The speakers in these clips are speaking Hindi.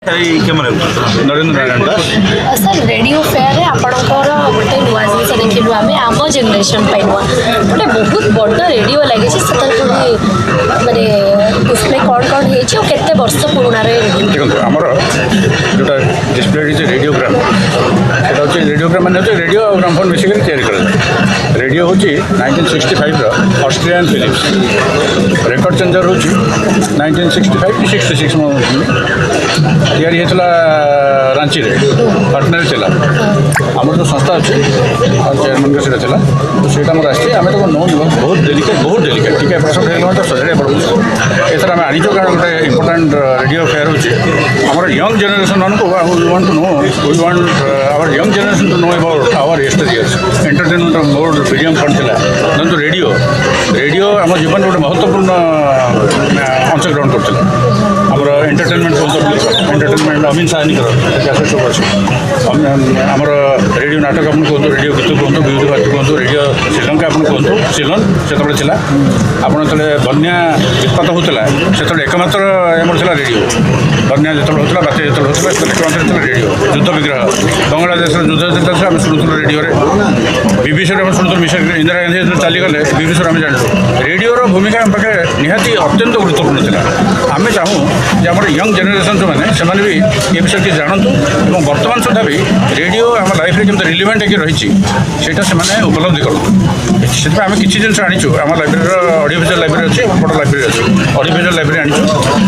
Narendra Narayan Das sir radio fair आपणकर गोटे नुआ जिन देखिलु आम आम जेनेरेशन नुआ गोटे बहुत बड़ रेडियो लगे माने उसमें कौन कौन होते वर्ष पुराण देखो आमर जोटा डिस्प्ले रेडियोग्राम से रेडियोग्राम मान रेडियो और ग्रामफोन मिसिक या रेडियो हूँ 1965 ऑस्ट्रेलियन फिलिप्स रेकर्ड चेंजर हूँ 1965 66 तैयारी होता रांची पाटना चला आम जो संस्था अच्छे चेयरमैन का सीटा तो सीटा मोर आसी आम तो नौ बहुत डेलिकेट टी एपट तो सजाड़ा पड़ो एथर आम आनीचु कारण गोटे इंपोर्टाट रेडियो फेयर होमर यंग जेनेरेशन मान को we want to know we want our young generation to know about our yesteryears entertainment mode medium कौन था धरतु रेडियो आम जीवन गोटे महत्वपूर्ण अंश ग्रहण करता आमर एंटरटेनमेंट एंटरटेनमेंट अमीन साहनी कैसेट सब अच्छे आमर रेडियो नाटक आप कहूँ रेडियो गीत कहूँ विविध भारती कहूँ रेडियो श्रीलंका आप कहूँ सिलोन से आपड़ जो बन्या वित्पात होता से एकमात्र आमर था रेडियो बन्या जो होता बात्या जो होता एकमात्र था रेडियो युद्ध विग्रह बांग्लादेश युद्ध चलता आम शुणुलु रेडियो बीबीसी आम शुणुलु विषय इंदिरा गांधी जो चलीगले बीबीसी आम जानू रेडियो भूमिका आम पाखे निहाती अत्यंत गुरुत्वपूर्ण था आम चाहूँ जे आम यंग जेनेरेशन जो मैंने से भी ये विषय किसी जानतु और बर्तमान सुधा भी रेडियो आम लाइफ में जमी रिलेवेंट होकर रही से उपलब्धि करूँ से आम किसी जिन आनीचु आम लाइब्रेरी ऑडियो विजुअल लाइब्रेरी अच्छे बड़ लाइब्रेरी अच्छे ऑडियो विजुअल लाइब्रेरी आनीचु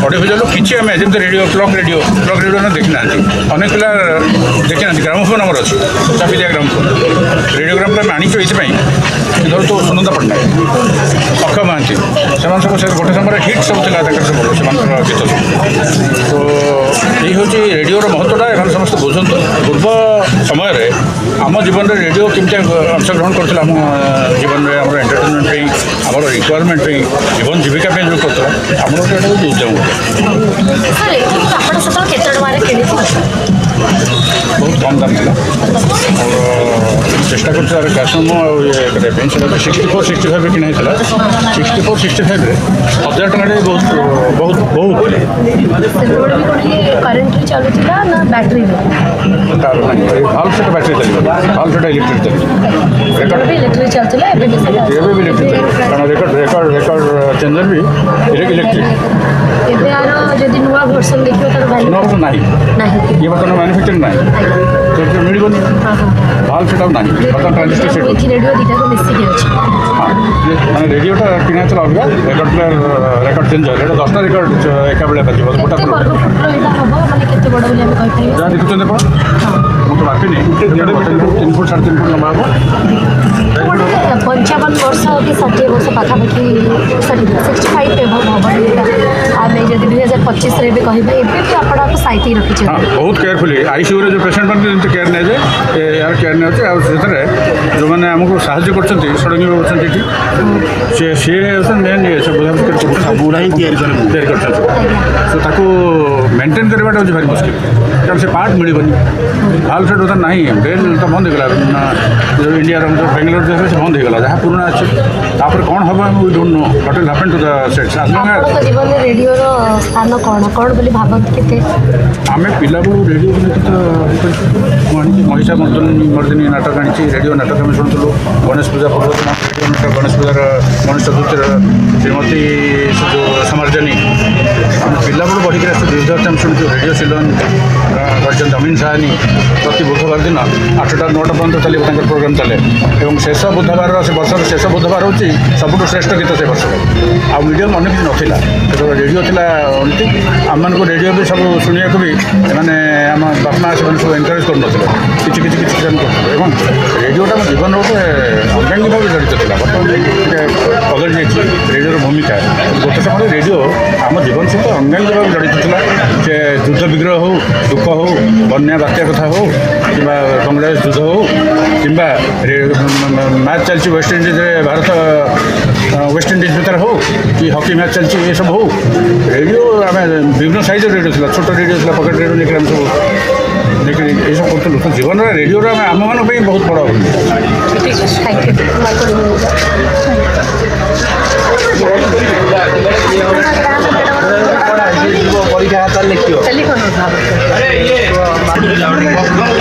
ऑडियो विजुअल किसी आम जमी रेडियो क्लॉक रेडियो ने देखी ना अनेक पिला देखी ना ग्रामोफोन आमर अच्छी चापी दिया ग्रामोफोन रेडियोग्राम आम आनीचु ये धर तो सुनंदा पट्टनायक अक्षय महांती से गोटे समय हिट सब था गीत तो ये हूँ रेडियोर महत्वटा एम समस्त बुझंतु पूर्व समय आम जीवन में रेडियो केमती अंशग्रहण करता आम जीवन में आम एंटरटेनमेंट आम रिक्वायरमेंट जीवन जीविका जो करता आम उद्यम बहुत कम दाम था और चेष्टा कर कैश ये 64-65 किना 64-65 1000 टଙ୍କା बहुत बहुत बहुत करेंट चलुला ना बैटरी हाल सेट बैटरी चल हाल सेट इलेक्ट्रिक चलता इलेक्ट्रिक कारण रेकर्ड चेंजर भी इलेक्ट्रिक जदि नुआ वर्सन देखिए तार वैल्यू नुआ वर्सन नहीं ये बर्तमान मैन्युफैक्चरिंग नहीं तो मिलबनी हाल सेट ना बर्तमान ट्रांजिस्टर सेट रेडियो दीटा को मिसिक अछि हाँ मैंने रेडियोटा किना चला अलग रेकर्ड प्लेयर रेकर्ड चेंजर ये 10टा रेकर्ड एका बेले बाजिब गोटा जहाँ देखुं मुझे बाकी नहीं 3 फुट 3.5 फुट लंबा हम 55 वर्ष कि 60 वर्ष पाखापाखि सरी 65 एभव हम आम जब 2025 भी कहे भी आपको साइती रखी हाँ बहुत केयरफुली आईसीयू जो पेसेंट मैंने केयर नि जाए यार केयर नि जो मैंने आमको साहय कर षडंगी बाबू सी सी मेन ये सब बुढ़ा ही तैयारी कर मेंटेन करवाटा हूँ भारी मुस्किल कारण से पार्ट मिलबनी हाल सेट होता नहीं बेल तो बंद होगा जो इंडिया जो बेंगलोर जैसे से बंद होगा जहाँ पुराना अच्छे तापर कौन हम we don't know what will happen to the sets जीवन में रेडियो स्थान कौन कौन बोली भावत के आम पिला बेलू रेडियो मुझे महिषा मर्दिनी नाटक आनी रेडियो नाटक आम शुणुलु गणेश पूजा पर्व रेडियो नाटक गणेश पूजार गणेश चतुर्थी श्रीमती जो समर्जनी आम पिला बेलू बढ़ी विविध आम शुणु रेडियो सिलोन अमीन साहानी प्रति बुधवार दिन 8टा 9टा पर्यटन चलिए प्रोग्राम चले और शेष बुधवार से वर्ष शेष बुधवार हूँ सबुठ श्रेष्ठ गीत से वर्ष आ मीडियम अनेक किसी नाला रेडियो था अनिति आम को रेडियो भी सब शुणा भी मैंने आम बापा से सब एनकरेज कर किसी रेडियोटा मो जीवन गोटे अंगांगी भाव जड़ित था बर्तमान बदली जाइए रेडियोर भूमिका गोटे समय रेडियो आम जीवन सहित अंगांगी भाव जड़ित था युद्ध विग्रह हो दुख हो बन्या बात्या कथा हो कि बांग्लादेश युद्ध हो कि मैच चलती West Indies Bharat West Indies भितर हो कि हॉकी मैच चलती ये सब हो रेडियो आम विभिन्न साइज रेडियो था छोट रेडियो था पकेट रेडियो लेकिन आम सब लेकिन ये सब करूँ तो जीवन में रेडियो आम मान बहुत बड़ा ପରୀକ୍ଷା ଖାତା ଲେଖିବ ଖାଲି କ'ଣ ବାବୁ